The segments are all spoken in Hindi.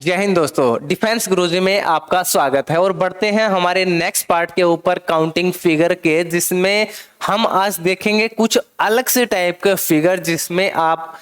जय हिंद दोस्तों, डिफेंस गुरुजी में आपका स्वागत है। और बढ़ते हैं हमारे नेक्स्ट पार्ट के ऊपर, काउंटिंग फिगर के, जिसमें हम आज देखेंगे कुछ अलग से टाइप के फिगर, जिसमें आप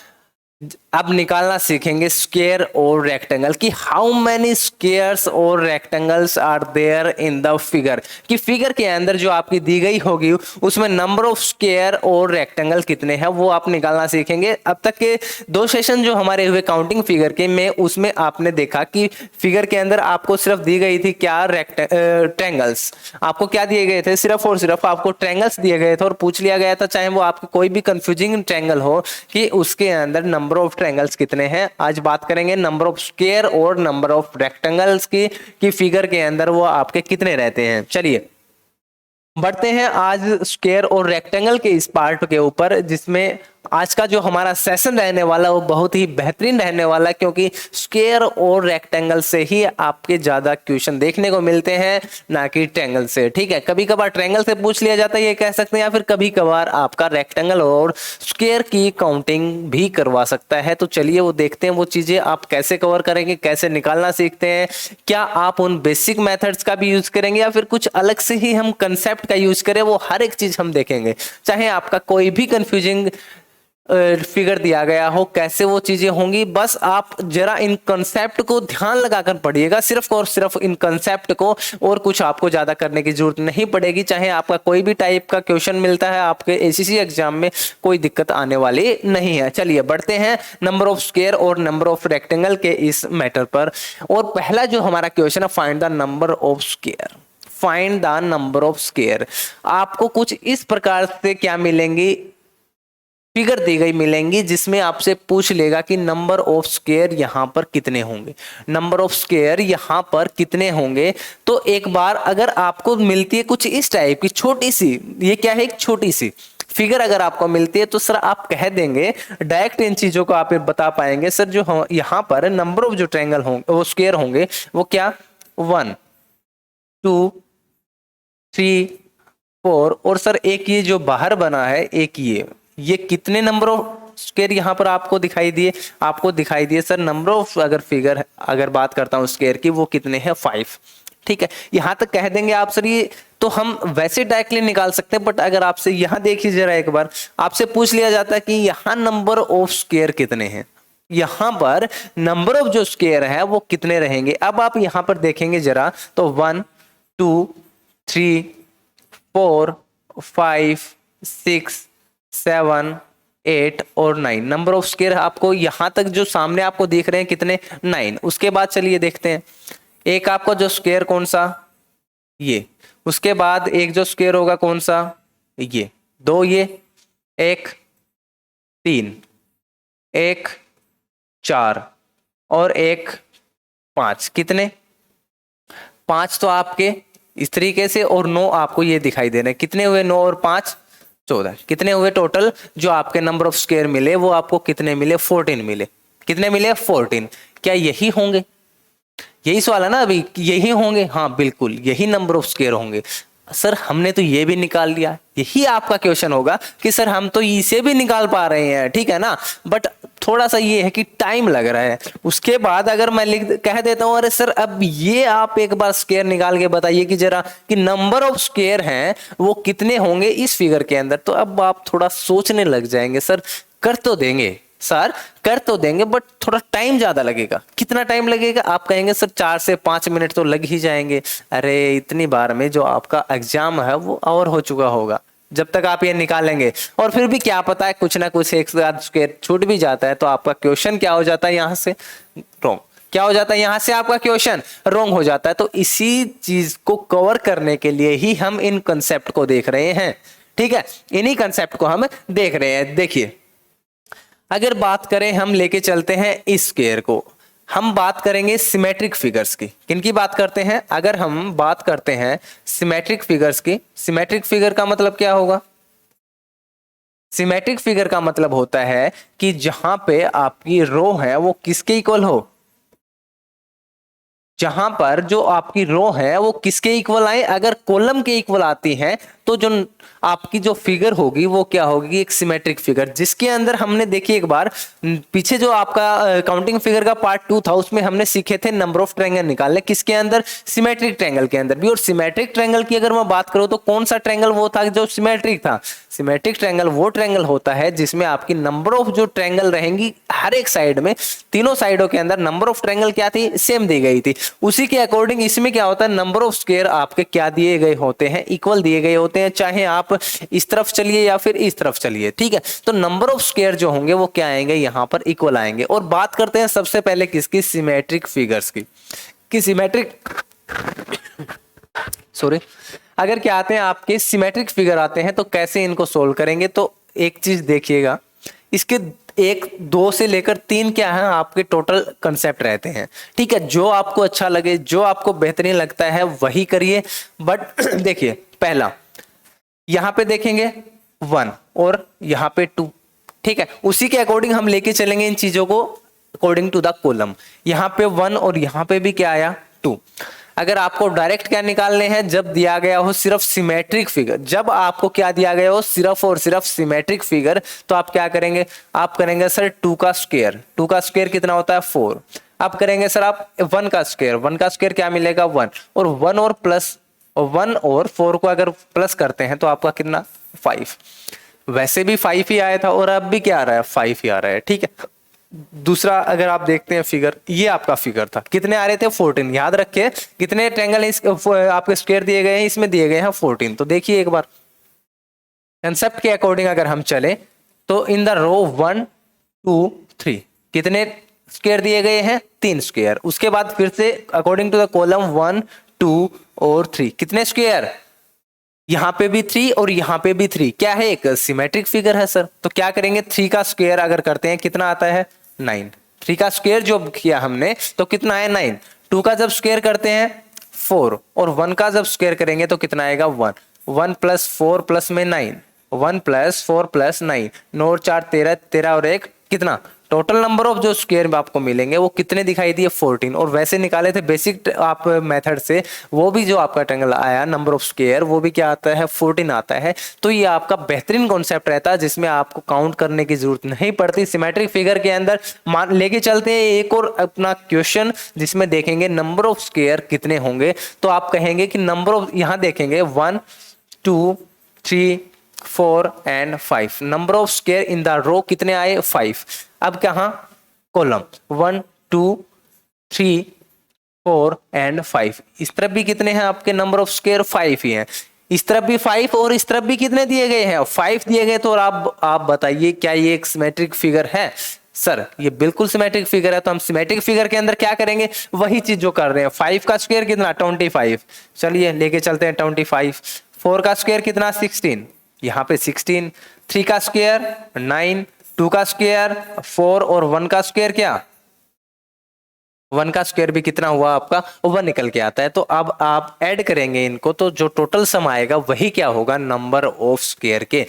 अब निकालना सीखेंगे स्क्वायर और रेक्टेंगल की हाउ मैनी स्क्वायर्स और rectangles are there in the figure. कि फिगर के अंदर जो आपकी दी गई होगी उसमें नंबर ऑफ स्क्वायर और रेक्टेंगल कितने हैं वो आप निकालना सीखेंगे। अब तक के दो सेशन जो हमारे हुए काउंटिंग फिगर के में, उसमें आपने देखा कि फिगर के अंदर आपको सिर्फ दी गई थी क्या, ट्रैंगल्स। आपको क्या दिए गए थे? सिर्फ और सिर्फ आपको ट्रैंगल्स दिए गए थे और पूछ लिया गया था, चाहे वो आपके कोई भी कंफ्यूजिंग ट्रैंगल हो, कि उसके अंदर नंबर ऑफ ट्रायंगल्स कितने हैं। आज बात करेंगे नंबर ऑफ स्क्वायर और नंबर ऑफ रेक्टेंगल्स की, कि फिगर के अंदर वो आपके कितने रहते हैं। चलिए बढ़ते हैं आज स्क्वायर और रेक्टेंगल के इस पार्ट के ऊपर, जिसमें आज का जो हमारा सेशन रहने वाला वो बहुत ही बेहतरीन रहने वाला है, क्योंकि स्क्वायर और रेक्टेंगल से ही आपके ज्यादा क्वेश्चन देखने को मिलते हैं, ना कि ट्रायंगल से। ठीक है, कभी कभार ट्रायंगल से पूछ लिया जाता है ये कह सकते हैं, या फिर कभी कभार आपका रेक्टेंगल और स्क्वायर की काउंटिंग भी करवा सकता है। तो चलिए वो देखते हैं वो चीजें आप कैसे कवर करेंगे, कैसे निकालना सीखते हैं। क्या आप उन बेसिक मेथड्स का भी यूज करेंगे या फिर कुछ अलग से ही हम कंसेप्ट का यूज करें, वो हर एक चीज हम देखेंगे। चाहे आपका कोई भी कंफ्यूजिंग फिगर दिया गया हो, कैसे वो चीजें होंगी, बस आप जरा इन कंसेप्ट को ध्यान लगाकर पढ़िएगा, सिर्फ और सिर्फ इन कंसेप्ट को, और कुछ आपको ज्यादा करने की जरूरत नहीं पड़ेगी। चाहे आपका कोई भी टाइप का क्वेश्चन मिलता है आपके एसीसी एग्जाम में, कोई दिक्कत आने वाली नहीं है। चलिए बढ़ते हैं नंबर ऑफ स्क्वायर और नंबर ऑफ रेक्टेंगल के इस मैटर पर। और पहला जो हमारा क्वेश्चन है, find the number of square. Find the number of square. आपको कुछ इस प्रकार से क्या मिलेंगी, फिगर दी गई मिलेंगी, जिसमें आपसे पूछ लेगा कि नंबर ऑफ स्क्वायर यहां पर कितने होंगे। नंबर ऑफ स्क्वायर यहां पर कितने होंगे। तो एक बार अगर आपको मिलती है कुछ इस टाइप की छोटी सी, ये क्या है, एक छोटी सी फिगर अगर आपको मिलती है, तो सर आप कह देंगे डायरेक्ट इन चीजों को आप बता पाएंगे, सर जो यहां पर नंबर ऑफ जो ट्रायंगल होंगे, वो स्क्वायर होंगे, वो क्या, 1 2 3 4, और सर एक ये जो बाहर बना है, एक ये कितने नंबर ऑफ स्क्वायर यहां पर आपको दिखाई दिए? आपको दिखाई दिए सर नंबर ऑफ, अगर फिगर अगर बात करता हूं स्क्वायर की, वो कितने हैं, 5। ठीक है, यहां तक कह देंगे आप सर। ये तो हम वैसे डायरेक्टली निकाल सकते हैं, बट अगर आपसे यहां देखिए जरा एक बार, आपसे पूछ लिया जाता है कि यहां नंबर ऑफ स्क्वायर कितने हैं, यहां पर नंबर ऑफ जो स्क्वायर है वो कितने रहेंगे। अब आप यहां पर देखेंगे जरा, तो 1 2 3 4 5 6 7 8 और 9 नंबर ऑफ स्क्वायर आपको यहां तक जो सामने आपको दिख रहे हैं कितने, 9। उसके बाद चलिए देखते हैं, एक आपका जो स्क्वायर कौन सा, ये। उसके बाद एक जो स्क्वायर होगा कौन सा, ये। दो, ये एक, 3, एक 4 और एक 5। कितने, 5 तो आपके इस तरीके से, और 9 आपको ये दिखाई दे रहे हैं। कितने हुए, 9 और 5 14। कितने हुए टोटल जो आपके नंबर ऑफ स्क्वायर मिले, वो आपको कितने मिले, 14 मिले। कितने मिले, 14। क्या यही होंगे? यही सवाल है ना अभी, यही होंगे? हाँ बिल्कुल, यही नंबर ऑफ स्क्वायर होंगे। सर हमने तो ये भी निकाल लिया। यही आपका क्वेश्चन होगा कि सर हम तो इसे भी निकाल पा रहे हैं, ठीक है ना, बट थोड़ा सा ये है कि टाइम लग रहा है। उसके बाद अगर मैं कह देता हूं, अरे सर अब ये आप एक बार स्क्वायर निकाल के बताइए कि जरा, कि नंबर ऑफ स्क्वायर हैं वो कितने होंगे इस फिगर के अंदर, तो अब आप थोड़ा सोचने लग जाएंगे। सर कर तो देंगे, सर कर तो देंगे, बट थोड़ा टाइम ज्यादा लगेगा। कितना टाइम लगेगा? आप कहेंगे सर 4 से 5 मिनट तो लग ही जाएंगे। अरे इतनी बार में जो आपका एग्जाम है वो और हो चुका होगा, जब तक आप ये निकालेंगे। और फिर भी क्या पता है, कुछ ना कुछ एक साथ स्क्वायर छूट भी जाता है, तो आपका क्वेश्चन क्या हो जाता है, यहां से रॉन्ग। क्या हो जाता है, यहां से आपका क्वेश्चन रॉन्ग हो जाता है। तो इसी चीज को कवर करने के लिए ही हम इन कंसेप्ट को देख रहे हैं। ठीक है, इन्हीं कंसेप्ट को हम देख रहे हैं। देखिए अगर बात करें, हम लेके चलते हैं इस स्क्वायर को, हम बात करेंगे सिमेट्रिक फिगर्स की। किनकी बात करते हैं? अगर हम बात करते हैं सिमेट्रिक फिगर्स की, सिमेट्रिक फिगर का मतलब क्या होगा? सिमेट्रिक फिगर का मतलब होता है कि जहां पे आपकी रो है वो किसके इक्वल हो, जहां पर जो आपकी रो है वो किसके इक्वल आए, अगर कॉलम के इक्वल आती है तो जो आपकी जो फिगर होगी वो क्या होगी, एक सिमेट्रिक फिगर, जिसके अंदर हमने देखिए एक बार पीछे जो आपका काउंटिंग फिगर का पार्ट 2 था उसमें हमने सीखे थे नंबर ऑफ ट्रायंगल निकालने, किसके अंदर, सिमेट्रिक ट्रायंगल के अंदर भी। और सिमेट्रिक ट्रायंगल की अगर मैं बात करूं तो कौन सा ट्रायंगल वो था जो सिमेट्रिक था, सिमेट्रिक ट्रायंगल वो ट्रायंगल होता है जिसमें आपकी नंबर ऑफ जो ट्रायंगल रहेंगी हर एक साइड में, तीनों साइडों के अंदर नंबर ऑफ ट्रायंगल क्या थी, सेम दी गई थी। उसी के अकॉर्डिंग इसमें क्या होता है, नंबर ऑफ स्क्वायर आपके क्या दिए गए होते हैं, इक्वल दिए गए होते हैं, चाहे आप इस तरफ चलिए या फिर इस तरफ चलिए, ठीक है। तो नंबर ऑफ स्क्वायर जो होंगे वो क्या आएंगे, यहां पर इक्वल आएंगे। और बात करते हैं सबसे पहले किसकी, सिमेट्रिक फिगर्स की, कि सिमेट्रिक सॉरी अगर क्या आते हैं आपके सिमेट्रिक फिगर आते हैं तो कैसे इनको सोल्व करेंगे। तो एक चीज देखिएगा, इसके 1 2 से लेकर 3 क्या है आपके टोटल कंसेप्ट रहते हैं, ठीक है। जो आपको अच्छा लगे, जो आपको बेहतरीन लगता है वही करिए। बट देखिए पहला यहां पे देखेंगे 1 और यहां पे 2, ठीक है। उसी के अकॉर्डिंग हम लेके चलेंगे इन चीजों को अकॉर्डिंग टू द कॉलम। यहां पे 1 और यहां पे भी क्या आया 2। अगर आपको डायरेक्ट क्या निकालने हैं, जब दिया गया हो सिर्फ सिमेट्रिक फिगर, जब आपको क्या दिया गया हो सिर्फ और सिर्फ सिमेट्रिक फिगर, तो आप क्या करेंगे, आप करेंगे सर 2 का स्क्वायर, 2 का स्क्वायर कितना होता है 4। आप करेंगे सर आप 1 का स्क्वायर, 1 का स्क्वायर क्या मिलेगा 1, और 1 और प्लस 1 और 4 को अगर प्लस करते हैं तो आपका कितना 5। वैसे भी 5 ही आया था और अब भी क्या आ रहा है 5 ही आ रहा है, ठीक है। दूसरा अगर आप देखते हैं फिगर, ये आपका फिगर था, कितने आ रहे थे 14। याद रखिए कितने ट्रायंगल आपके स्क्वायर दिए गए हैं, इसमें दिए गए हैं 14। तो देखिए एक बार कंसेप्ट के अकॉर्डिंग अगर हम चले तो इन द रो 1 2 3 कितने स्क्वायर दिए गए हैं 3 स्क्वायर। उसके बाद फिर से अकॉर्डिंग टू द कॉलम 1 2 और 3 कितने स्क्वायर, यहां पे भी 3 और यहां पे भी 3, क्या है एक सिमेट्रिक फिगर है सर। तो क्या करेंगे 3 का स्क्वायर अगर करते हैं कितना आता है 9। 3 का स्क्वायर जो किया हमने तो कितना है 9। 2 का जब स्क्वायर करते हैं 4 और 1 का जब स्क्वायर करेंगे तो कितना आएगा 1। 1 प्लस 4 प्लस में 9, 1 प्लस 4 प्लस 9, 9 और 4 13, 13 और 1 कितना, टोटल नंबर ऑफ जो स्क्वायर में आपको मिलेंगे वो कितने दिखाई दिए 14। और वैसे निकाले थे बेसिक आप मेथड से, वो भी जो आपका ट्रायंगल आया नंबर ऑफ स्क्वायर वो भी क्या आता है 14 आता है। तो ये आपका बेहतरीन कॉन्सेप्ट रहता है जिसमें आपको काउंट करने की जरूरत नहीं पड़ती। सिमेट्रिक फिगर के अंदर मान लेके चलते हैं एक और अपना क्वेश्चन जिसमें देखेंगे नंबर ऑफ स्क्वायर कितने होंगे। तो आप कहेंगे कि नंबर ऑफ, यहां देखेंगे 1 2 3 4 and 5, number of square in the row कितने आए 5। अब कहां कॉलम 1 2 3 4 एंड 5, इस तरफ भी कितने हैं आपके नंबर ऑफ स्क्वायर 5 ही हैं, इस तरफ भी 5 और इस तरफ भी कितने दिए गए हैं 5 दिए गए। तो आप बताइए क्या ये एक सिमेट्रिक फिगर है सर, ये बिल्कुल सिमेट्रिक फिगर है। तो हम सिमेट्रिक फिगर के अंदर क्या करेंगे, वही चीज जो कर रहे हैं। 5 का स्क्वायर कितना 25, चलिए लेके चलते हैं 25। 4 का स्क्वायर कितना 16, यहाँ पे 16। 3 का स्क्वायर 9, 2 का स्क्वायर 4 और 1 का स्क्वायर क्या, 1 का स्क्वायर भी कितना हुआ आपका 1 निकल के आता है। तो अब आप ऐड करेंगे इनको तो जो टोटल सम आएगा वही क्या होगा नंबर ऑफ स्क्वायर के।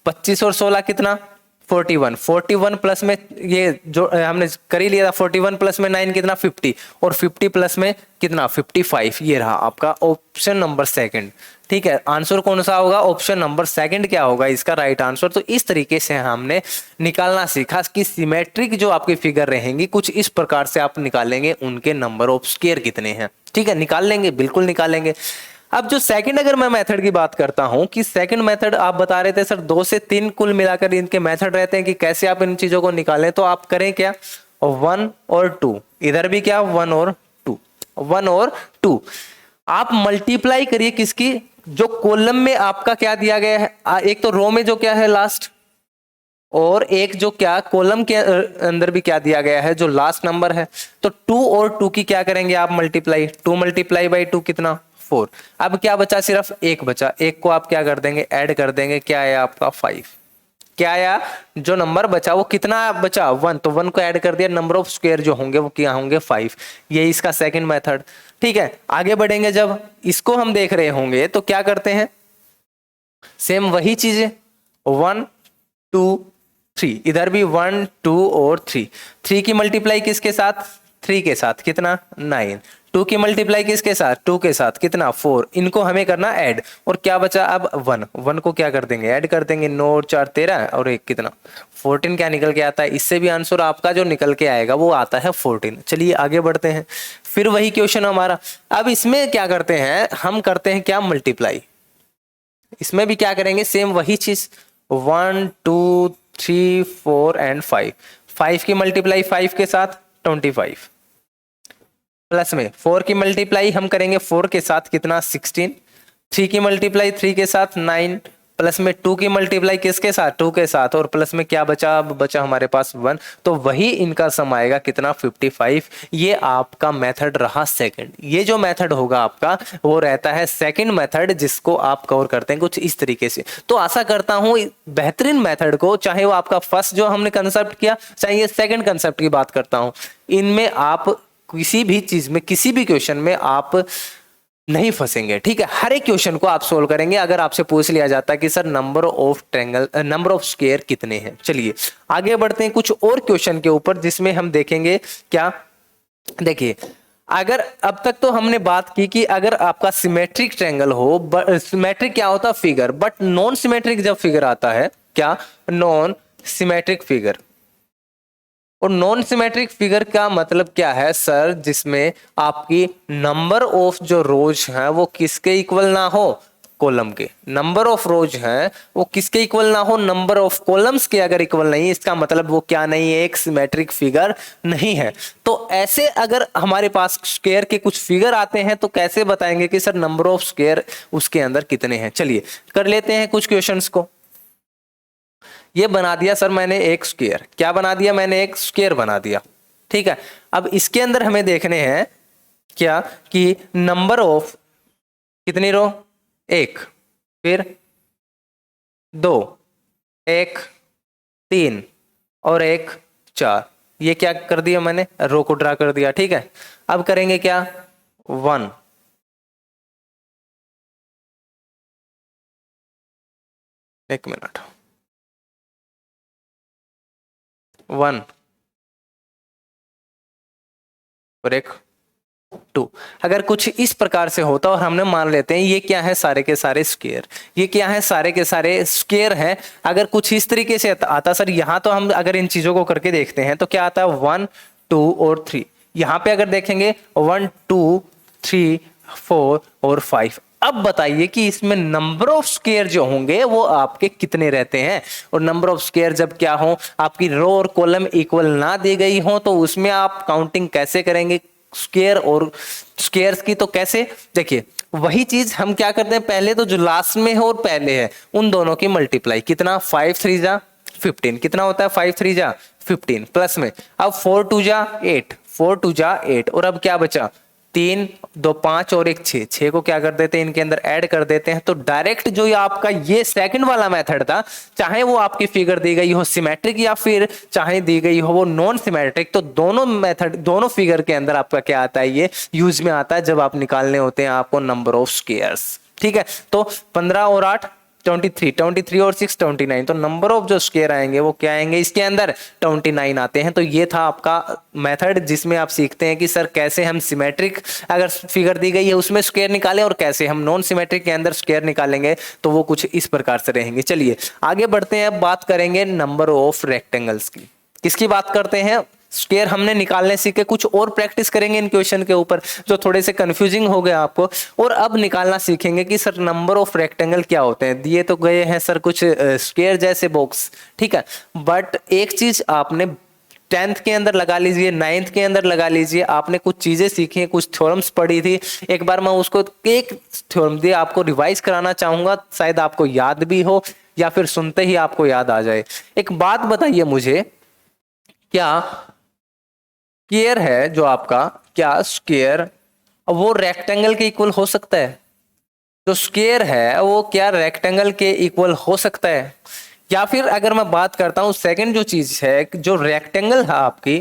25 और 16 कितना 41, 41 प्लस में ये जो हमने कर ही लिया था 41 प्लस में 9 कितना 50 और 50 प्लस में कितना 55। ये रहा आपका ऑप्शन नंबर सेकंड, ठीक है। आंसर कौन सा होगा, ऑप्शन नंबर सेकंड क्या होगा इसका राइट आंसर। तो इस तरीके से हमने निकालना सीखा कि सिमेट्रिक जो आपकी फिगर रहेंगी कुछ इस प्रकार से आप निकालेंगे उनके नंबर ऑफ स्क्वायर कितने हैं, ठीक है। निकाल लेंगे, बिल्कुल निकालेंगे। अब जो सेकंड अगर मैं मेथड की बात करता हूं कि सेकंड मेथड आप बता रहे थे सर 2 से 3 कुल मिलाकर इनके मेथड रहते हैं कि कैसे आप इन चीजों को निकालें। तो आप करें क्या 1 और 2, इधर भी क्या 1 और 2, 1 और 2 आप मल्टीप्लाई करिए किसकी, जो कॉलम में आपका क्या दिया गया है, एक तो रो में जो क्या है लास्ट, और एक जो क्या कॉलम के अंदर भी क्या दिया गया है जो लास्ट नंबर है। तो 2 और 2 की क्या करेंगे आप मल्टीप्लाई, 2 मल्टीप्लाई बाई 2 कितना 4। अब क्या बचा, सिर्फ एक बचा, एक को आप क्या कर देंगे ऐड कर देंगे, क्या आया आपका 5। क्या आया, जो नंबर बचा वो कितना बचा 1, तो 1 को ऐड कर दिया, नंबर ऑफ स्क्वायर जो होंगे वो क्या होंगे 5। ये इसका सेकंड मेथड, ठीक है। आगे बढ़ेंगे, जब इसको हम देख रहे होंगे तो क्या करते हैं सेम वही चीजें 1 2 3, इधर भी 1 2 और 3 की मल्टीप्लाई किसके साथ, 3 के साथ कितना 9, 2 की मल्टीप्लाई किसके साथ 2 के साथ कितना 4, इनको हमें करना ऐड, और क्या बचा अब 1, 1 को क्या कर देंगे ऐड कर देंगे, 9 और 4 13 और एक कितना 14 क्या निकल के आता है, इससे भी आंसर आपका जो निकल के आएगा वो आता है 14। चलिए आगे बढ़ते हैं, फिर वही क्वेश्चन हमारा, अब इसमें क्या करते हैं हम करते हैं क्या मल्टीप्लाई, इसमें भी क्या करेंगे सेम वही चीज 1 2 3 4 एंड 5, 5 की मल्टीप्लाई 5 के साथ 25, प्लस में 4 की मल्टीप्लाई हम करेंगे 4 के साथ कितना 16, 3 की मल्टीप्लाई 3 के साथ 9, प्लस में 2 की मल्टीप्लाई किसके साथ 2 के साथ, और प्लस में क्या बचा, अब बचा हमारे पास 1, तो वही इनका सम आएगा कितना 55। ये आपका मेथड रहा सेकंड। ये जो मेथड होगा आपका वो रहता है सेकंड मेथड, जिसको आप कवर करते हैं कुछ इस तरीके से। तो आशा करता हूं बेहतरीन मेथड को, चाहे वो आपका फर्स्ट जो हमने कंसेप्ट किया, चाहे ये सेकंड कंसेप्ट की बात करता हूं, इनमें आप किसी भी चीज में किसी भी क्वेश्चन में आप नहीं फंसेंगे। ठीक है, हर एक क्वेश्चन को आप सोल्व करेंगे। अगर आपसे पूछ लिया जाता है कि sir number of triangle number of square कितने हैं, चलिए आगे बढ़ते हैं कुछ और क्वेश्चन के ऊपर, जिसमें हम देखेंगे क्या, देखिए अगर अब तक तो हमने बात की कि अगर आपका सिमेट्रिक ट्रायंगल हो, सिमेट्रिक क्या होता है फिगर, बट नॉन सिमेट्रिक जब फिगर आता है, क्या नॉन सिमेट्रिक फिगर, और नॉन सिमेट्रिक फिगर का मतलब क्या है सर, जिसमें आपकी नंबर ऑफ जो रोज हैं वो किसके इक्वल ना हो, कॉलम के, नंबर ऑफ रोज हैं वो किसके इक्वल ना हो, नंबर ऑफ कॉलम्स के अगर इक्वल नहीं, इसका मतलब वो क्या नहीं है, एक सिमेट्रिक फिगर नहीं है। तो ऐसे अगर हमारे पास स्क्वायर के कुछ फिगर आते हैं तो कैसे बताएंगे कि सर नंबर ऑफ स्क्वायर उसके अंदर कितने हैं। चलिए कर लेते हैं कुछ क्वेश्चंस को। ये बना दिया सर मैंने एक स्क्वायर, क्या बना दिया मैंने, एक स्क्वायर बना दिया। ठीक है, अब इसके अंदर हमें देखने हैं क्या कि नंबर ऑफ कितनी रो, एक, फिर 2, एक 3 और एक 4, ये क्या कर दिया मैंने, रो को ड्रा कर दिया। ठीक है, अब करेंगे क्या 1, एक मिनट 1 और एक 2। अगर कुछ इस प्रकार से होता और हमने मान लेते हैं ये क्या है, सारे के सारे स्क्वायर, ये क्या है, सारे के सारे स्क्वायर हैं। अगर कुछ इस तरीके से आता सर, यहाँ तो हम अगर इन चीजों को करके देखते हैं तो क्या आता है 1 2 और 3, यहाँ पे अगर देखेंगे 1 2 3 4 और 5। अब बताइए कि इसमें नंबर ऑफ स्क्वायर जो होंगे वो आपके कितने रहते हैं, और नंबर ऑफ स्क्वायर जब क्या हो, आपकी रो और कॉलम इक्वल ना दी गई हो, तो उसमें आप काउंटिंग कैसे करेंगे स्क्वायर और स्क्वायर्स की। तो कैसे, देखिए वही चीज हम क्या करते हैं, पहले तो जो लास्ट में है और पहले है उन दोनों की मल्टीप्लाई, कितना 5 3 जा 15, कितना होता है 5 3 जा 15, प्लस में अब 4 2 जा 8, 4 2 जा 8, और अब क्या बचा 3 2 5 और एक 6, 6 को क्या कर देते हैं इनके अंदर ऐड कर देते हैं। तो डायरेक्ट जो ये आपका ये सेकंड वाला मेथड था, चाहे वो आपकी फिगर दी गई हो सिमेट्रिक या फिर चाहे दी गई हो वो नॉन सिमेट्रिक, तो दोनों मेथड दोनों फिगर के अंदर आपका क्या आता है, ये यूज में आता है जब आप निकालने होते हैं आपको नंबर ऑफ स्क्वायर्स। ठीक है, तो 15 और 8 23, 23 और 6 29, तो नंबर ऑफ जो स्क्वायर आएंगे वो क्या आएंगे इसके अंदर 29 आते हैं। तो ये था आपका मेथड जिसमें आप सीखते हैं कि सर कैसे हम सिमेट्रिक अगर फिगर दी गई है उसमें स्क्वायर निकालें और कैसे हम नॉन सिमेट्रिक के अंदर स्क्वायर निकालेंगे, तो वो कुछ इस प्रकार से रहेंगे। चलिए आगे बढ़ते हैं, अब बात करेंगे नंबर ऑफ रेक्टेंगल्स की। किसकी बात करते हैं, स्क्वायर हमने निकालने सीखे, कुछ और प्रैक्टिस करेंगे इन क्वेश्चन के ऊपर जो थोड़े से कंफ्यूजिंग हो गए आपको, और अब निकालना सीखेंगे कि सर नंबर ऑफ रेक्टेंगल क्या होते हैं। दिए तो गए हैं सर कुछ स्क्वायर जैसे बॉक्स, ठीक है, बट एक चीज आपने 10th के अंदर लगा लीजिए, 9th के अंदर लगा लीजिए, आपने कुछ चीजें सीखी, कुछ थ्योरम्स पढ़ी थी, एक बार मैं उसको एक थ्योरम दिए आपको रिवाइज कराना चाहूंगा, शायद आपको याद भी हो या फिर सुनते ही आपको याद आ जाए। एक बात बताइए मुझे, क्या स्क्वायर है जो आपका, क्या स्क्वायर वो रेक्टेंगल के इक्वल हो सकता है? जो स्क्वायर है वो क्या रेक्टेंगल के इक्वल हो सकता है? या फिर अगर मैं बात करता हूं सेकंड जो चीज है, जो रेक्टेंगल है आपकी,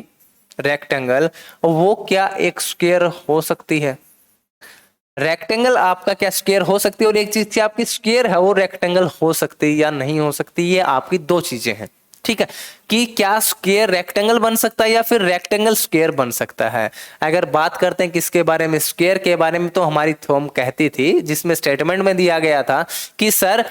रेक्टेंगल वो क्या एक स्क्वायर हो सकती है? रेक्टेंगल आपका क्या स्क्वायर हो सकती है, और एक चीज आपकी स्क्वायर है वो रेक्टेंगल हो सकती है या नहीं हो सकती, ये आपकी दो चीजें हैं। ठीक है, कि क्या स्क्वायर रेक्टेंगल बन सकता है या फिर रेक्टेंगल स्क्वायर बन सकता है। अगर बात करते हैं किसके बारे में, स्क्वायर के बारे में, तो हमारी थ्योरम कहती थी, जिसमें स्टेटमेंट में दिया गया था कि सर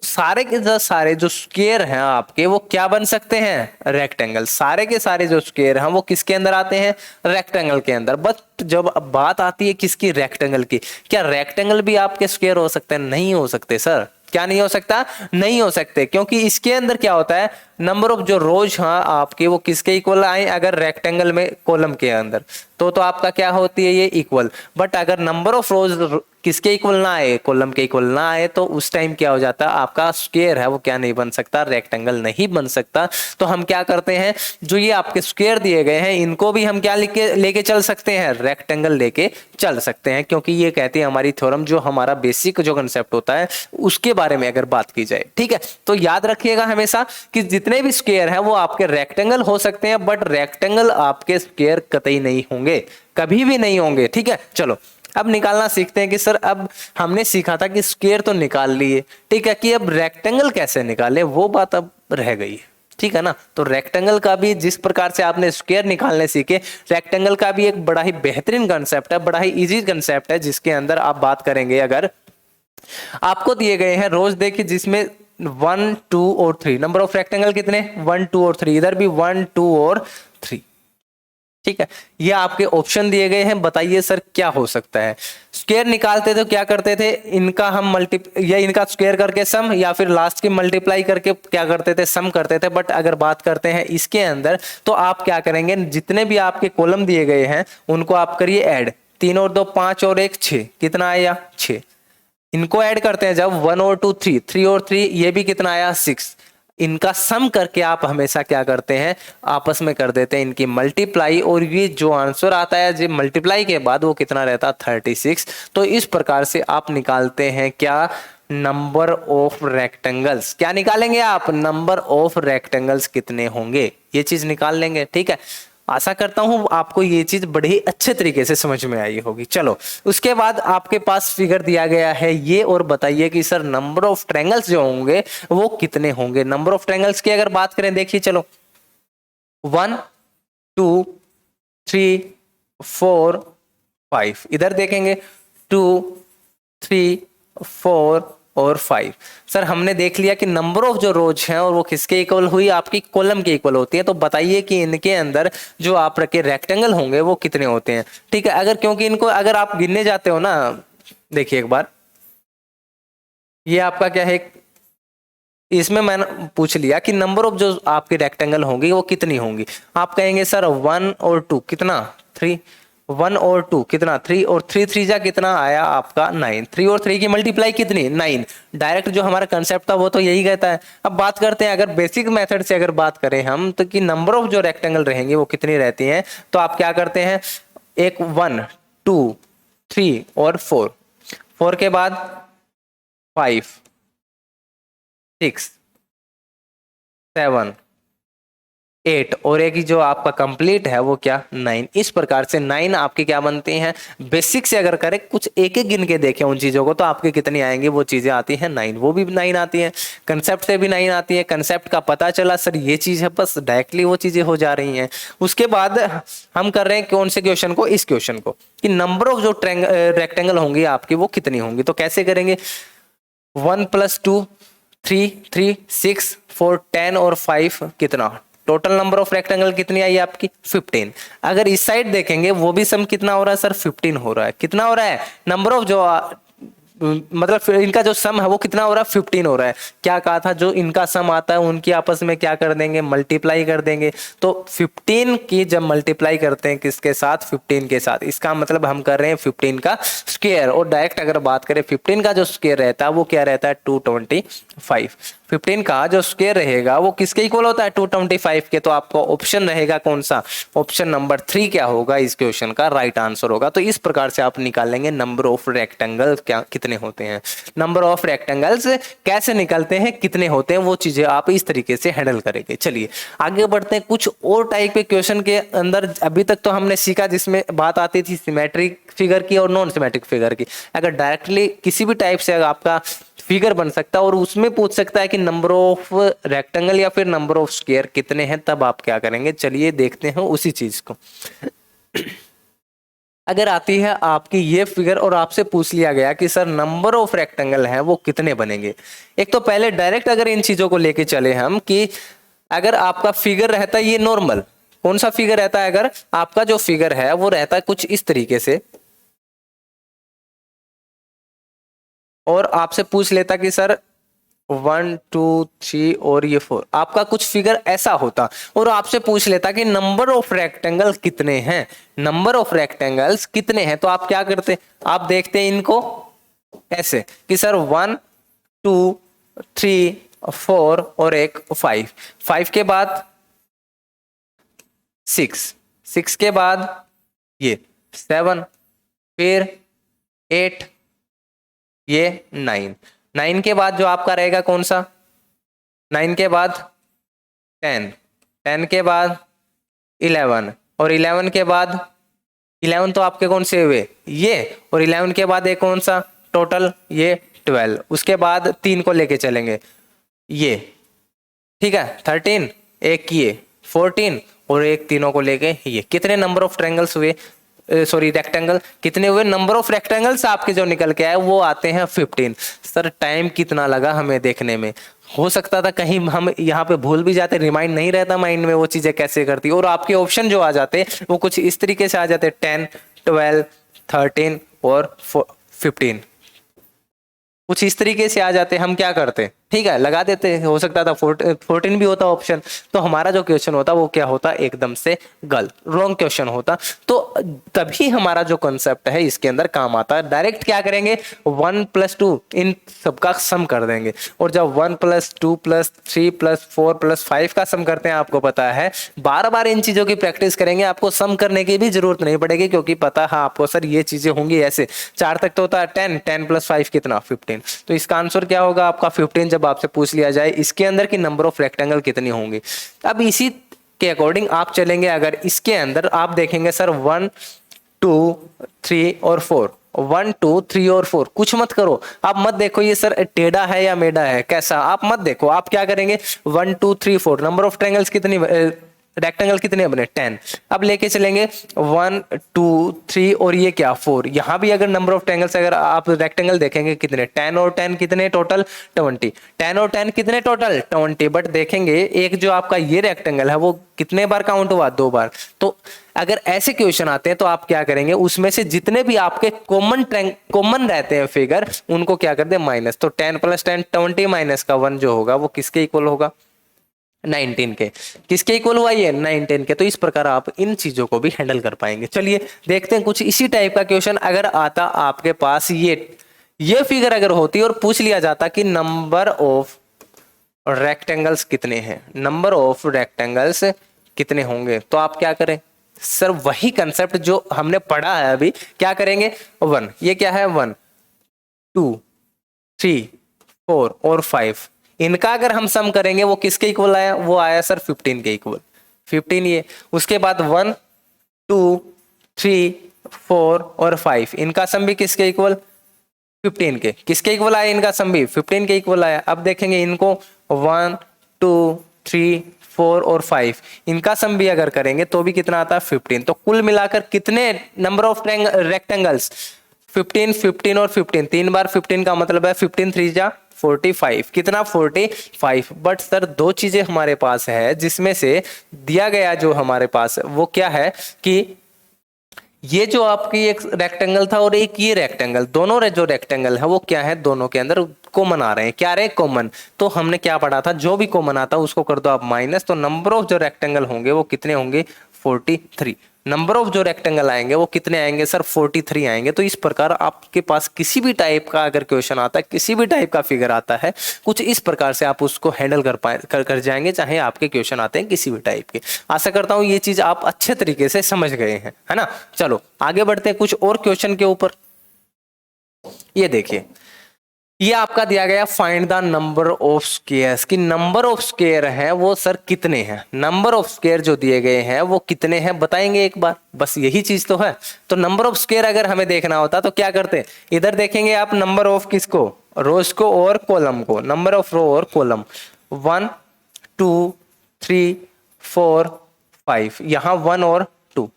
सारे के सारे जो स्क्वायर हैं आपके वो क्या बन सकते हैं, रेक्टेंगल। सारे के सारे जो स्क्वायर हैं वो किसके अंदर आते हैं, रेक्टेंगल के अंदर। बट जब बात आती है किसकी, रेक्टेंगल की, क्या रेक्टेंगल भी आपके स्क्वायर हो सकते हैं, नहीं हो सकते सर। क्या नहीं हो सकता, नहीं हो सकते, क्योंकि इसके अंदर क्या होता है, नंबर ऑफ जो रोज हाँ आपके वो किसके इक्वल आए, अगर रेक्टेंगल में कॉलम के अंदर तो आपका क्या होती है ये इक्वल। बट अगर नंबर ऑफ रोज किसके इक्वल ना आए, कॉलम के इक्वल ना आए, तो उस टाइम क्या हो जाता है, आपका स्क्वायर है वो क्या नहीं बन सकता, रेक्टेंगल नहीं बन सकता। तो हम क्या करते हैं, जो ये आपके स्क्वायर दिए गए हैं इनको भी हम क्या लेके चल सकते हैं, रेक्टेंगल लेके चल सकते हैं, क्योंकि ये कहती है हमारी थ्योरम, जो हमारा बेसिक जो कंसेप्ट होता है उसके बारे में अगर बात की जाए। ठीक है, तो याद रखिएगा हमेशा कि जितने भी स्क्वायर हैं वो आपके रेक्टेंगल हो सकते हैं, बट रेक्टेंगल आपके स्क्वायर कतई नहीं होंगे, कभी भी नहीं होंगे। ठीक है, चलो अब निकालना सीखते हैं कि सर अब हमने सीखा था कि स्क्वायर तो निकाल लिए, ठीक है, कि अब रेक्टेंगल कैसे निकाले वो बात अब रह गई। ठीक है ना, तो रेक्टेंगल का भी जिस प्रकार से आपने स्क्वायर निकालने सीखे, रेक्टेंगल का भी एक बड़ा ही बेहतरीन कंसेप्ट है, बड़ा ही इजी कंसेप्ट है, जिसके अंदर आप बात करेंगे, अगर आपको दिए गए हैं रोज देखिए जिसमें 1 2 और 3, नंबर ऑफ रेक्टेंगल कितने, 1 2 और 3, इधर भी 1 2 और 3। ठीक है, ये आपके ऑप्शन दिए गए हैं, बताइए सर क्या हो सकता है। स्क्वायर निकालते थे क्या करते थे, इनका हम या इनका स्क्वायर करके सम, या फिर लास्ट की मल्टीप्लाई करके क्या करते थे, सम करते थे। बट अगर बात करते हैं इसके अंदर, तो आप क्या करेंगे, जितने भी आपके कॉलम दिए गए हैं उनको आप करिए ऐड, 3 और 2 5 और 1 6, कितना आया 6। इनको ऐड करते हैं जब 1 और 2 3, 3 और 3 ये भी कितना आया 6। इनका सम करके आप हमेशा क्या करते हैं, आपस में कर देते हैं इनकी मल्टीप्लाई, और ये जो आंसर आता है जो मल्टीप्लाई के बाद वो कितना रहता 36। तो इस प्रकार से आप निकालते हैं क्या, नंबर ऑफ रेक्टेंगल्स। क्या निकालेंगे आप, नंबर ऑफ रेक्टेंगल्स कितने होंगे, ये चीज निकाल लेंगे। ठीक है, आशा करता हूं आपको ये चीज बड़े ही अच्छे तरीके से समझ में आई होगी। चलो उसके बाद आपके पास फिगर दिया गया है ये, और बताइए कि सर नंबर ऑफ ट्रायंगल्स जो होंगे वो कितने होंगे। नंबर ऑफ ट्रायंगल्स की अगर बात करें, देखिए चलो 1 2 3 4 5, इधर देखेंगे 2 3 4 और 5। सर हमने देख लिया कि नंबर ऑफ जो रोज हैं और वो किसके इक्वल हुई, आपकी कॉलम के इक्वल होती है। तो बताइए कि इनके अंदर जो आप रखे रेक्टेंगल होंगे वो कितने होते हैं। ठीक है, अगर क्योंकि इनको अगर आप गिनने जाते हो ना, देखिए एक बार ये आपका क्या है, इसमें मैंने पूछ लिया कि नंबर ऑफ जो आपके रेक्टेंगल होंगी वो कितनी होंगी। आप कहेंगे सर 1 और 2 कितना 3, 1 और 2 कितना 3, और 3 3 जा कितना आया आपका 9, 3 और 3 की मल्टीप्लाई कितनी 9। डायरेक्ट जो हमारा कंसेप्ट था वो तो यही कहता है। अब बात करते हैं अगर बेसिक मेथड से अगर बात करें हम, तो कि नंबर ऑफ जो रेक्टेंगल रहेंगे वो कितनी रहती हैं। तो आप क्या करते हैं, एक 1 2 3 और 4 के बाद 5 6 7 8 और एक ही जो आपका कंप्लीट है वो क्या 9। इस प्रकार से 9 आपके क्या बनते हैं। बेसिक से अगर करें कुछ एक एक गिन के देखें उन चीजों को, तो आपके कितनी आएंगी, वो चीजें आती हैं 9, वो भी 9 आती हैं। कंसेप्ट से भी 9 आती है, कंसेप्ट का पता चला सर ये चीज है, बस डायरेक्टली वो चीजें हो जा रही हैं। उसके बाद हम कर रहे हैं कौन से क्वेश्चन को, इस क्वेश्चन को, कि नंबर ऑफ जो रेक्टेंगल होंगी आपकी वो कितनी होंगी। तो कैसे करेंगे, 1 + 2 3 3 6 4 10 और 5 कितना, टोटल नंबर ऑफ रेक्टेंगल कितनी आई आपकी 15। अगर इस साइड देखेंगे वो भी सम कितना हो रहा है सर 15 हो रहा है। कितना हो रहा है, नंबर ऑफ जो मतलब इनका जो सम है वो कितना हो रहा है 15 हो रहा है। क्या कहा था, जो इनका सम आता है उनकी आपस में क्या कर देंगे, मल्टीप्लाई कर देंगे। तो 15 की जब मल्टीप्लाई करते हैं किसके साथ, 15 के साथ, इसका मतलब हम कर रहे हैं 15 का स्क्वायर। और डायरेक्ट अगर बात करें 15 का जो स्क्वायर रहता है वो क्या रहता है 225। 15 का जो स्क्वायर रहेगा वो किसके इक्वल होता है 225 के। तो आपका ऑप्शन रहेगा कौन सा, ऑप्शन नंबर 3 क्या होगा इस क्वेश्चन का राइट आंसर होगा। तो इस प्रकार से आप निकाल लेंगे नंबर ऑफ रेक्टेंगल क्या कितने होते हैं। नंबर ऑफ रेक्टेंगल्स कैसे निकलते हैं, कितने होते हैं, वो चीजें आप इस तरीके से हैंडल करेंगे। चलिए आगे बढ़ते हैं कुछ और टाइप के क्वेश्चन के अंदर। अभी तक तो हमने सीखा जिसमें बात आती थी सिमेट्रिक फिगर की और नॉन सिमेट्रिक फिगर की। अगर डायरेक्टली किसी भी टाइप से अगर आपका फिगर बन सकता है और उसमें पूछ सकता है कि नंबर ऑफ रेक्टेंगल या फिर नंबर ऑफ स्क्वायर कितने हैं, तब आप क्या करेंगे। चलिए देखते हैं उसी चीज को। अगर आती है आपकी ये फिगर और आपसे पूछ लिया गया कि सर नंबर ऑफ रेक्टेंगल है वो कितने बनेंगे। एक तो पहले डायरेक्ट अगर इन चीजों को लेके चले हम कि अगर आपका फिगर रहता है ये नॉर्मल, कौन सा फिगर रहता है, अगर आपका जो फिगर है वो रहता है कुछ इस तरीके से और आपसे पूछ लेता कि सर 1 2 3 और ये 4, आपका कुछ फिगर ऐसा होता और आपसे पूछ लेता कि नंबर ऑफ रेक्टेंगल कितने हैं, नंबर ऑफ रेक्टेंगल्स कितने हैं, तो आप क्या करते, आप देखते इनको ऐसे कि सर 1 2 3 4 और एक 5, 5 के बाद 6, 6 के बाद ये 7, फिर 8, ये 9, 9 के बाद जो आपका रहेगा कौन सा, 9 के बाद 10, 10 के बाद 11 और 11 के बाद 11 तो आपके कौन से हुए ये, और 11 के बाद एक कौन सा टोटल ये 12, उसके बाद 3 को लेके चलेंगे ये, ठीक है 13, एक ये 14 और एक तीनों को लेके ये, कितने नंबर ऑफ ट्रायंगल्स हुए, सॉरी रेक्टेंगल कितने हुए, नंबर ऑफ रेक्टेंगल्स आपके जो निकल के आए वो आते हैं 15। सर टाइम कितना लगा हमें देखने में, हो सकता था कहीं हम यहाँ पे भूल भी जाते, रिमाइंड नहीं रहता माइंड में वो चीजें कैसे करती, और आपके ऑप्शन जो आ जाते वो कुछ इस तरीके से आ जाते 10 12 13 और 15, कुछ इस तरीके से आ जाते, हम क्या करते ठीक है लगा देते, हो सकता था 14 भी होता ऑप्शन, तो हमारा जो क्वेश्चन होता वो क्या होता एकदम से गलत, रॉन्ग क्वेश्चन होता। तो तभी हमारा जो कॉन्सेप्ट है इसके अंदर काम आता है, डायरेक्ट क्या करेंगे 1 + 2 इन सबका सम कर देंगे, और जब 1 + 2 + 3 + 4 + 5 का सम करते हैं, आपको पता है बार बार इन चीजों की प्रैक्टिस करेंगे, आपको सम करने की भी जरूरत नहीं पड़ेगी, क्योंकि पता है आपको सर ये चीजें होंगी ऐसे। 4 तक तो होता है 10, 10 + 5 कितना 15, तो इसका आंसर क्या होगा आपका 15, जब आपसे पूछ लिया जाए इसके अंदर की नंबर ऑफ रेक्टेंगल कितनी होंगी। अब इसी के अकॉर्डिंग आप चलेंगे, अगर इसके अंदर आप देखेंगे सर 1 2 3 और 4, 1 2 3 और 4, कुछ मत करो, आप मत देखो ये सर टेढ़ा है या मेढ़ा है कैसा, आप मत देखो, आप क्या करेंगे 1 2 3 4 नंबर ऑफ ट्रायंगल्स कितनी रेक्टेंगल कितने बने 10, अब लेके चलेंगे 1 2 3 और ये क्या 4, यहां भी अगर नंबर ऑफ ट्रायंगल्स अगर आप रेक्टेंगल देखेंगे कितने 10 और 10 कितने टोटल 20, 10 और 10 कितने टोटल 20, बट देखेंगे एक जो आपका ये रेक्टेंगल है वो कितने बार काउंट हुआ 2 बार। तो अगर ऐसे क्वेश्चन आते हैं तो आप क्या करेंगे, उसमें से जितने भी आपके कॉमन रहते हैं फिगर उनको क्या कर दे माइनस, तो 10 + 10 20 माइनस का 1 जो होगा वो किसके इक्वल होगा 19 के, किसके इक्वल हुआ ये 19 के। तो इस प्रकार आप इन चीजों को भी हैंडल कर पाएंगे। चलिए देखते हैं कुछ इसी टाइप का क्वेश्चन अगर आता आपके पास, ये फिगर अगर होती और पूछ लिया जाता कि नंबर ऑफ रेक्टेंगल्स कितने हैं, नंबर ऑफ रेक्टेंगल्स कितने होंगे, तो आप क्या करें सर वही कंसेप्ट जो हमने पढ़ा है अभी, क्या करेंगे 1, ये क्या है 1 2 3 4 और 5, इनका अगर हम सम करेंगे वो किसके इक्वल आया, वो आया सर 15 के इक्वल, 15 ये, उसके बाद 1 2 3 4 और 5 इनका सम भी किसके इक्वल 15 के, किसके इक्वल आया इनका सम भी 15 के इक्वल आया। अब देखेंगे इनको 1 2 3 4 और 5 इनका सम भी अगर करेंगे तो भी कितना आता है 15, तो कुल मिलाकर कितने नंबर ऑफ रेक्टेंगल्स 15 15 और 15, 3 बार 15 का मतलब है 15 3 जा 45, कितना 45। बट सर दो चीजें हमारे पास है जिसमें से दिया गया जो हमारे पास वो क्या है कि ये जो आपकी एक रेक्टेंगल था और एक ये रेक्टेंगल, दोनों जो रेक्टेंगल है वो क्या है दोनों के अंदर कॉमन आ रहे हैं, क्या रहे कॉमन। तो हमने क्या पढ़ा था जो भी कॉमन आता है उसको कर दो आप माइनस, तो नंबर ऑफ जो रेक्टेंगल होंगे वो कितने होंगे 43, नंबर ऑफ जो रेक्टेंगल आएंगे वो कितने आएंगे सर 43 आएंगे। तो इस प्रकार आपके पास किसी भी टाइप का अगर क्वेश्चन आता है, किसी भी टाइप का फिगर आता है, कुछ इस प्रकार से आप उसको हैंडल कर जाएंगे, चाहे आपके क्वेश्चन आते हैं किसी भी टाइप के। आशा करता हूं ये चीज आप अच्छे तरीके से समझ गए हैं, है ना। चलो आगे बढ़ते हैं कुछ और क्वेश्चन के ऊपर। ये देखिए ये आपका दिया गया find the number of squares, कि नंबर ऑफ स्क्वायर है वो सर कितने हैं, नंबर ऑफ स्क्वायर जो दिए गए हैं वो कितने हैं बताएंगे एक बार, बस यही चीज तो है। तो नंबर ऑफ स्क्वायर अगर हमें देखना होता तो क्या करते, इधर देखेंगे आप नंबर ऑफ किसको, रोज को और कॉलम को, नंबर ऑफ रो और कॉलम 1 2 3 4 5, यहाँ 1 और 2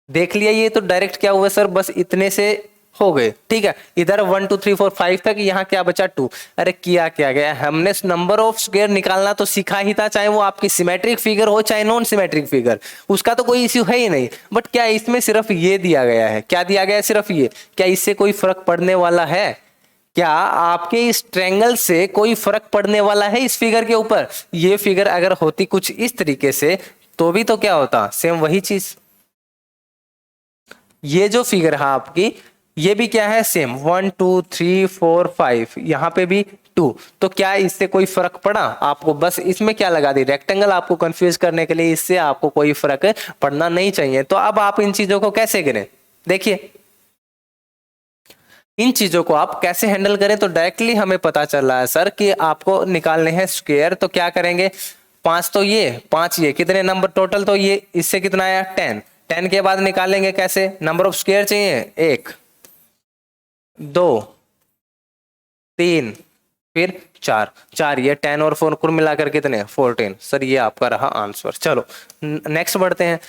देख लिया। ये तो डायरेक्ट क्या हुआ सर, बस इतने से हो गए, ठीक है। इधर 1 2 3 4 5 तक, यहाँ क्या बचा 2। अरे किया क्या गया, हमने नंबर ऑफ स्क्वायर निकालना तो सीखा ही था, चाहे वो आपकी सिमेट्रिक फिगर हो चाहे नॉन सिमेट्रिक फिगर, उसका तो कोई इश्यू है ही नहीं। बट क्या इसमें सिर्फ ये दिया गया है, क्या दिया गया है, सिर्फ ये, क्या इससे कोई फर्क पड़ने वाला है, क्या आपके इस ट्रायंगल से कोई फर्क पड़ने वाला है इस फिगर के ऊपर। ये फिगर अगर होती कुछ इस तरीके से तो भी तो क्या होता, सेम वही चीज। ये जो फिगर है आपकी, ये भी क्या है, सेम 1 2 3 4 5, यहाँ पे भी 2, तो क्या इससे कोई फर्क पड़ा आपको, बस इसमें क्या लगा दी रेक्टेंगल आपको कंफ्यूज करने के लिए, इससे आपको कोई फर्क पड़ना नहीं चाहिए। तो अब आप इन चीजों को कैसे करें, देखिए इन चीजों को आप कैसे हैंडल करें। तो डायरेक्टली हमें पता चल रहा है सर कि आपको निकालने हैं स्क्वायर, तो क्या करेंगे, 5 तो ये 5 ये, कितने नंबर टोटल, तो ये इससे कितना आया 10, 10 के बाद निकालेंगे कैसे, नंबर ऑफ स्क्वायर चाहिए 1 2 3 फिर 4, 4 ये 10 और 4 कुल मिलाकर कितने 14, सर ये आपका रहा आंसर। चलो नेक्स्ट बढ़ते हैं,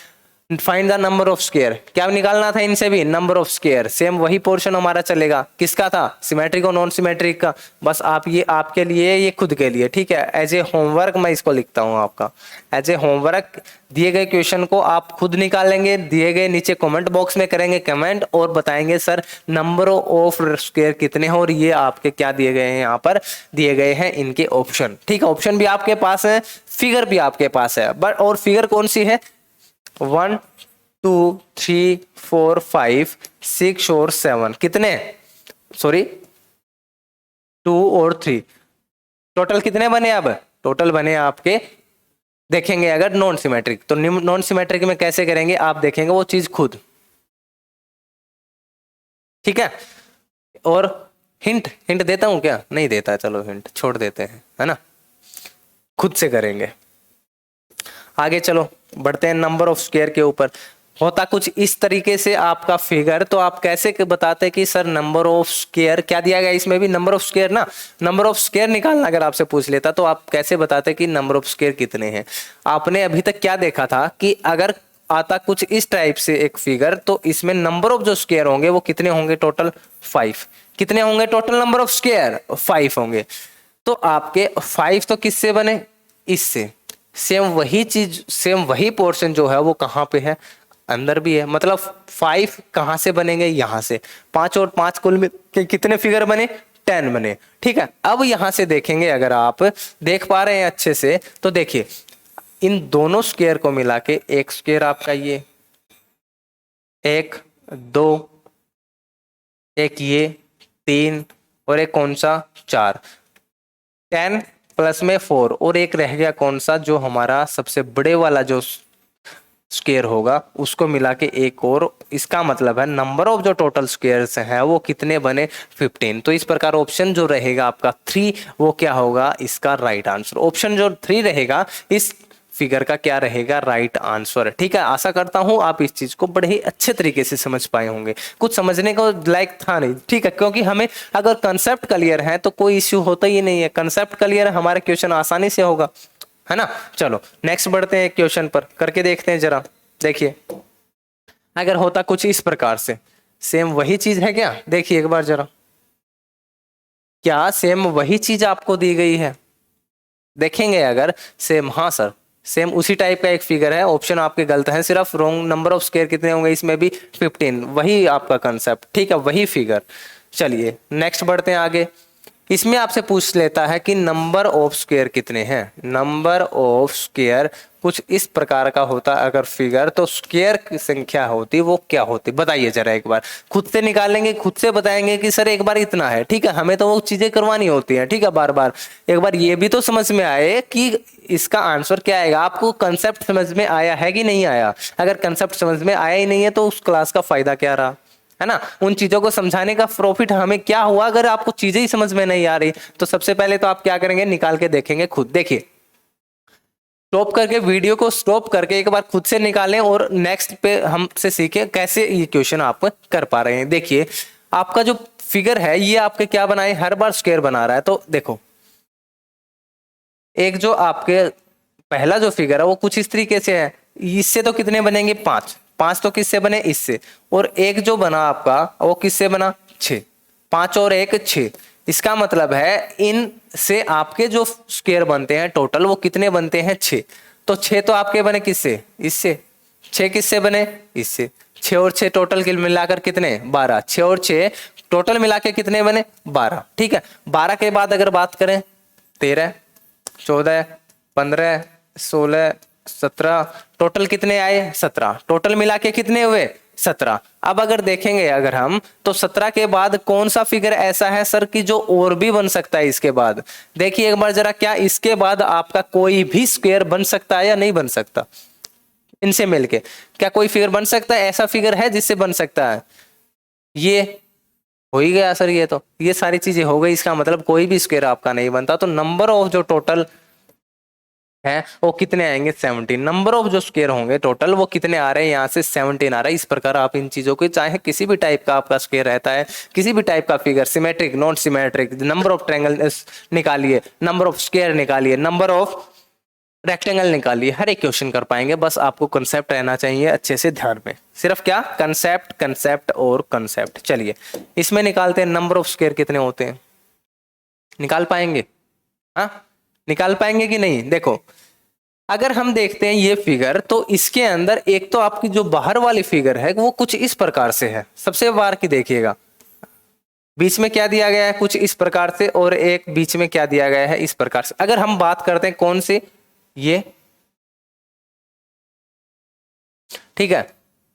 find the number of square, क्या निकालना था इनसे भी नंबर ऑफ स्क्वायर, सेम वही पोर्शन हमारा चलेगा, किसका था, सिमेट्रिक और नॉन सिमेट्रिक का। बस आप ये आपके लिए, ये खुद के लिए, ठीक है, एज ए होमवर्क मैं इसको लिखता हूँ आपका, एज ए होमवर्क दिए गए क्वेश्चन को आप खुद निकालेंगे, दिए गए नीचे कमेंट बॉक्स में करेंगे कमेंट और बताएंगे सर नंबर ऑफ स्क्वायर कितने हैं, और ये आपके क्या दिए गए हैं, यहाँ पर दिए गए हैं इनके ऑप्शन, ठीक है, ऑप्शन भी आपके पास है, फिगर भी आपके पास है, बट और फिगर कौन सी है, 1 2 3 4 5 6 और 7, कितने, सॉरी 2 और 3, टोटल कितने बने, अब टोटल बने आपके, देखेंगे अगर नॉन सिमेट्रिक, तो नॉन सिमेट्रिक में कैसे करेंगे आप देखेंगे वो चीज खुद, ठीक है। और हिंट हिंट देता हूं क्या, नहीं देता, चलो हिंट छोड़ देते हैं, है ना, खुद से करेंगे। आगे चलो बढ़ते हैं नंबर ऑफ स्क्वायर के ऊपर, होता कुछ इस तरीके से आपका फिगर, तो आप कैसे बताते कि सर नंबर ऑफ स्क्वायर क्या दिया गया, इसमें भी नंबर ऑफ स्क्वायर ना, नंबर ऑफ स्क्वायर निकालना अगर आपसे पूछ लेता तो आप कैसे बताते कि नंबर ऑफ स्क्वायर कितने हैं। आपने अभी तक क्या देखा था कि अगर आता कुछ इस टाइप से एक फिगर, तो इसमें नंबर ऑफ जो स्क्वायर होंगे वो कितने होंगे, टोटल 5, कितने होंगे टोटल नंबर ऑफ स्क्वायर 5 होंगे। तो आपके 5 तो किससे बने, इससे, सेम वही चीज, सेम वही पोर्शन जो है वो कहाँ पे है, अंदर भी है, मतलब 5 कहाँ से बनेंगे, यहाँ से, 5 और 5 कुल में कितने फिगर बने, 10 बने, ठीक है। अब यहाँ से देखेंगे, अगर आप देख पा रहे हैं अच्छे से तो देखिए इन दोनों स्क्वायर को मिला के एक स्क्वायर आपका ये 1 2, एक ये 3 और एक कौन सा 4, 10 प्लस में 4 और एक रह गया कौन सा, जो हमारा सबसे बड़े वाला जो स्क्वायर होगा उसको मिला के एक और, इसका मतलब है नंबर ऑफ जो टोटल स्क्वायर्स हैं वो कितने बने 15। तो इस प्रकार ऑप्शन जो रहेगा आपका 3 वो क्या होगा इसका राइट आंसर, ऑप्शन जो 3 रहेगा इस फिगर का क्या रहेगा, राइट आंसर, ठीक है। आशा करता हूं आप इस चीज को बड़े ही अच्छे तरीके से समझ पाए होंगे, कुछ समझने को लायक था नहीं, ठीक है, क्योंकि हमें अगर कंसेप्ट क्लियर है तो कोई इश्यू होता ही नहीं है, कंसेप्ट क्लियर है हमारे क्वेश्चन आसानी से होगा, है ना। चलो नेक्स्ट बढ़ते हैं क्वेश्चन पर, करके देखते हैं जरा। देखिए अगर होता कुछ इस प्रकार से, सेम वही चीज है क्या, देखिए एक बार जरा, क्या सेम वही चीज आपको दी गई है, देखेंगे अगर सेम, हाँ सर सेम उसी टाइप का एक फिगर है, ऑप्शन आपके गलत है, सिर्फ रॉन्ग, नंबर ऑफ स्क्वायर कितने होंगे इसमें भी 15, वही आपका कंसेप्ट, ठीक है, वही फिगर। चलिए नेक्स्ट बढ़ते हैं आगे, इसमें आपसे पूछ लेता है कि नंबर ऑफ स्क्वायर कितने हैं, नंबर ऑफ स्क्वायर कुछ इस प्रकार का होता अगर फिगर, तो स्क्वायर की संख्या होती वो क्या होती, बताइए जरा एक बार, खुद से निकालेंगे, खुद से बताएंगे कि सर एक बार इतना है, ठीक है, हमें तो वो चीजें करवानी होती हैं, ठीक है, बार बार एक बार ये भी तो समझ में आए कि इसका आंसर क्या आएगा, आपको कंसेप्ट समझ में आया है कि नहीं आया, अगर कंसेप्ट समझ में आया ही नहीं है तो उस क्लास का फायदा क्या रहा, है ना। उन चीजों को समझाने का प्रॉफिट हमें क्या हुआ, अगर आपको चीजें ही समझ में नहीं आ रही तो सबसे पहले तो आप क्या करेंगे, निकाल के देखेंगे खुद। देखिए, स्टॉप करके, वीडियो को स्टॉप करके एक बार खुद से निकालें और नेक्स्ट पे हमसे सीखें कैसे ये क्वेश्चन आप कर पा रहे हैं। देखिए, आपका जो फिगर है ये आपके क्या बनाए, हर बार स्क्वायर बना रहा है। तो देखो, एक जो आपके पहला जो फिगर है वो कुछ इस तरीके से है, इससे तो कितने बनेंगे, 5। 5 तो किससे बने, इससे। और एक जो बना आपका वो किससे बना, 6। 5 और 1 6। इसका मतलब है इन से आपके जो स्क्वायर बनते हैं टोटल वो कितने बनते हैं, 6। तो 6 तो आपके बने किससे, इससे। 6 किससे बने, इससे। 6 और 6 टोटल मिलाकर कितने, 12। 6 और 6 टोटल मिला के कितने बने, 12। ठीक है, 12 के बाद अगर बात करें 13, 14, 15, 16, 17, टोटल कितने आए, 17। टोटल मिला के कितने हुए, 17। अब अगर देखेंगे अगर हम, तो 17 के बाद कौन सा फिगर ऐसा है सर कि जो और भी बन सकता है इसके बाद। देखिए एक बार जरा, क्या इसके बाद आपका कोई भी स्क्वायर बन सकता है या नहीं बन सकता, इनसे मिलके क्या कोई फिगर बन सकता है, ऐसा फिगर है जिससे बन सकता है। ये हो ही गया सर, ये सारी चीजें हो गई, इसका मतलब कोई भी स्क्वायर आपका नहीं बनता। तो नंबर ऑफ जो टोटल है वो कितने आएंगे, 17। नंबर ऑफ जो स्क्वायर होंगे टोटल वो कितने आ रहे हैं, यहाँ से 17 आ रहा है। इस प्रकार आप इन चीजों को, चाहे किसी भी टाइप का आपका स्क्वायर रहता है, किसी भी टाइप का figure, symmetric, non symmetric, number of triangle निकालिए, नंबर ऑफ स्क्वायर निकालिए, नंबर ऑफ रेक्टेंगल निकालिए, हर एक क्वेश्चन कर पाएंगे। बस आपको कंसेप्ट रहना चाहिए अच्छे से ध्यान में, सिर्फ क्या, कंसेप्ट, कंसेप्ट और कंसेप्ट। चलिए इसमें निकालते हैं, नंबर ऑफ स्क्वायर कितने होते हैं, निकाल पाएंगे, हाँ निकाल पाएंगे कि नहीं। देखो, अगर हम देखते हैं ये फिगर, तो इसके अंदर एक तो आपकी जो बाहर वाली फिगर है वो कुछ इस प्रकार से है। सबसे बाहर की देखिएगा, बीच में क्या दिया गया है, कुछ इस प्रकार से, और एक बीच में क्या दिया गया है, इस प्रकार से। अगर हम बात करते हैं कौन सी, ये, ठीक है,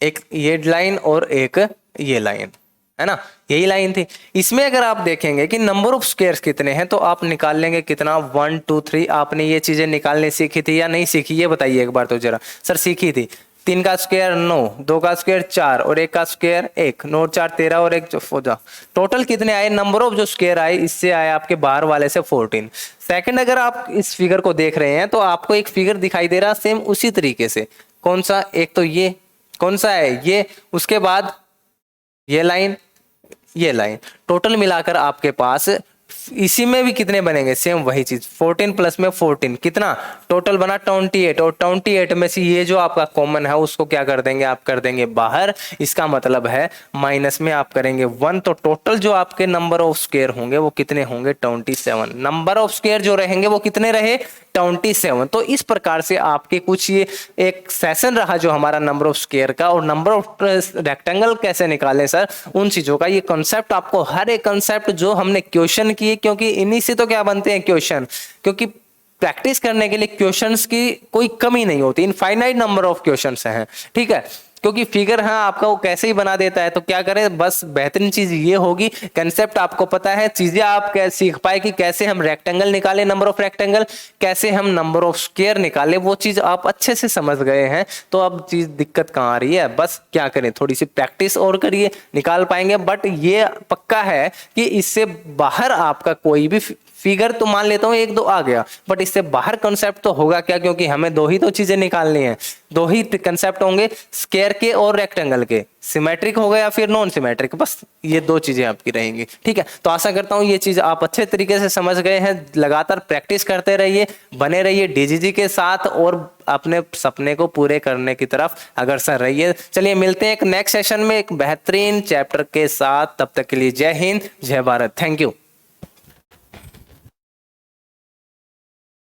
एक ये लाइन और एक ये लाइन, है ना, यही लाइन थी। इसमें अगर आप देखेंगे कि नंबर ऑफ स्क्वायर्स कितने हैं, तो आप निकाल लेंगे कितना, 1 2 3। आपने ये चीजें निकालने सीखी थी या नहीं सीखी, ये बताइए एक बार तो जरा। सर सीखी थी। 3 का स्क्वायर 9, 2 का स्क्वायर 4 और 1 का स्क्वायर 1, 9 4 13 और 1 14। टोटल कितने आए, नंबर ऑफ जो स्क्वायर आए इससे आए आपके बाहर वाले से 14। सेकंड, अगर आप इस फिगर को देख रहे हैं तो आपको एक फिगर दिखाई दे रहा सेम उसी तरीके से। कौन सा, एक तो ये कौन सा है, ये, उसके बाद ये लाइन, ये लाइन, टोटल मिलाकर आपके पास इसी में भी कितने बनेंगे, सेम वही चीज, 14 प्लस में 14 कितना, टोटल बना 28। और 28 में से ये जो आपका कॉमन है उसको क्या कर देंगे, आप कर देंगे बाहर। इसका मतलब है माइनस में आप करेंगे 1। तो टोटल जो आपके नंबर ऑफ स्क्वायर होंगे वो कितने होंगे, 27। नंबर ऑफ स्क्वायर जो रहेंगे वो कितने रहे, 27। तो इस प्रकार से आपके कुछ ये एक सेशन रहा जो हमारा नंबर ऑफ स्क्वायर का, और नंबर ऑफ रेक्टेंगल कैसे निकालें सर, उन चीजों का ये कॉन्सेप्ट, आपको हर एक कॉन्सेप्ट जो हमने क्वेश्चन किए, क्योंकि इन्हीं से तो क्या बनते हैं क्वेश्चन, क्योंकि प्रैक्टिस करने के लिए क्वेश्चंस की कोई कमी नहीं होती, इनफाइनाइट नंबर ऑफ क्वेश्चंस हैं, ठीक है। क्योंकि फिगर हाँ आपका वो कैसे ही बना देता है, तो क्या करें, बस बेहतरीन चीज ये होगी, कंसेप्ट आपको पता है, चीजें आप कैसे सीख पाए कि कैसे हम रेक्टेंगल निकाले, नंबर ऑफ रेक्टेंगल, कैसे हम नंबर ऑफ स्क्वायर निकाले, वो चीज आप अच्छे से समझ गए हैं। तो अब चीज दिक्कत कहाँ आ रही है, बस क्या करें, थोड़ी सी प्रैक्टिस और करिए, निकाल पाएंगे। बट ये पक्का है कि इससे बाहर आपका कोई भी फिगर, तो मान लेता हूं 1 2 आ गया, बट इससे बाहर कंसेप्ट तो होगा क्या, क्योंकि हमें 2 ही तो चीजें निकालनी है, 2 ही कंसेप्ट होंगे, स्क्वायर के और रेक्टेंगल के, सिमेट्रिक हो गया या फिर नॉन सिमेट्रिक, बस ये 2 चीजें आपकी रहेंगी, ठीक है। तो आशा करता हूं ये चीज आप अच्छे तरीके से समझ गए हैं। लगातार प्रैक्टिस करते रहिए, बने रहिए डीजीजी के साथ, और अपने सपने को पूरे करने की तरफ अग्रसर रहिए। चलिए मिलते हैं एक नेक्स्ट सेशन में एक बेहतरीन चैप्टर के साथ, तब तक के लिए जय हिंद, जय भारत, थैंक यू।